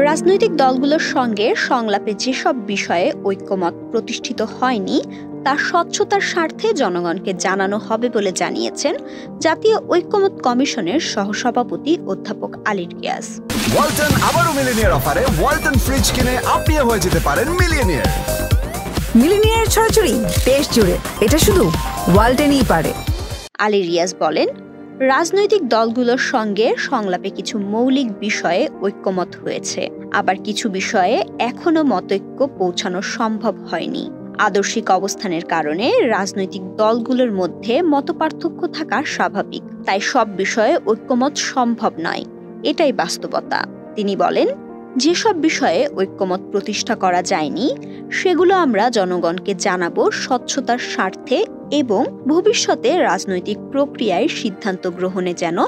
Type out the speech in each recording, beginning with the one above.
রাজনৈতিক দলগুলোর সঙ্গে সংলাপে যেসব বিষয়ে ঐক্যমত প্রতিষ্ঠিত হয়নি তা স্বচ্ছতার স্বার্থে জনগণকে জানানো হবে বলে জানিয়েছেন জাতীয় ঐক্যমত কমিশনের সহসভাপতি অধ্যাপক আলী রিয়াজ। ওয়ালটন আবারও মিলিনিয়ার অফারে ওয়ালটন ফ্রিজ কিনে আপনিও হয়ে যেতে পারেন মিলিয়নিয়ার। মিলিনিয়ার ছড়াছড়ি দেশ জুড়ে, এটা শুধু ওয়ালটনই পারে। আলী রিয়াজ বলেন, রাজনৈতিক দলগুলোর সঙ্গে সংলাপে কিছু মৌলিক বিষয়ে ঐক্যমত হয়েছে, আবার কিছু বিষয়ে এখনো মতৈক্য পৌঁছানো সম্ভব হয়নি। আদর্শিক অবস্থানের কারণে রাজনৈতিক দলগুলোর মধ্যে মতপার্থক্য থাকা স্বাভাবিক, তাই সব বিষয়ে ঐক্যমত সম্ভব নয়, এটাই বাস্তবতা। তিনি বলেন, যেসব বিষয়ে ঐক্যমত প্রতিষ্ঠা করা যায়নি সেগুলো আমরা জনগণকে জানাবো স্বচ্ছতার স্বার্থে এবং ভবিষ্যতে রাজনৈতিক প্রক্রিয়ায় সিদ্ধান্ত গ্রহণে যেন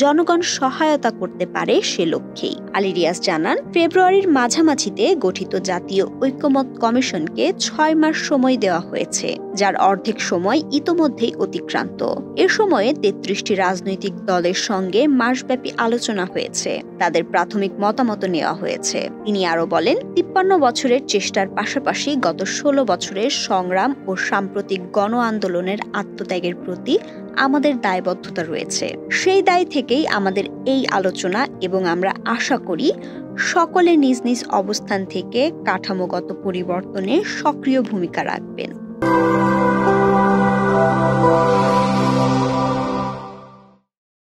জনগণ সহায়তা করতে পারে সে লক্ষ্যেই। আলী রিয়াজ জানান, ফেব্রুয়ারির মাঝামাঝিতে গঠিত জাতীয় ঐক্যমত কমিশনকে 6 মাস সময় দেওয়া হয়েছে, যার অর্ধেক সময় ইতোমধ্যেই অতিক্রান্ত। এ সময়ে 33টি রাজনৈতিক দলের সঙ্গে মাসব্যাপী আলোচনা হয়েছে, তাদের প্রাথমিক মতামত নেওয়া হয়েছে। তিনি আরো বলেন, 53 বছরের চেষ্টার পাশাপাশি গত 16 বছরের সংগ্রাম ও সাম্প্রতিক গণ আন্দোলনের আত্মত্যাগের প্রতি আমাদের দায়বদ্ধতা রয়েছে। সেই দায় থেকেই আমাদের এই আলোচনা এবং আমরা আশা করি সকলে নিজ নিজ অবস্থান থেকে কাঠামোগত পরিবর্তনে সক্রিয় ভূমিকা রাখবেন।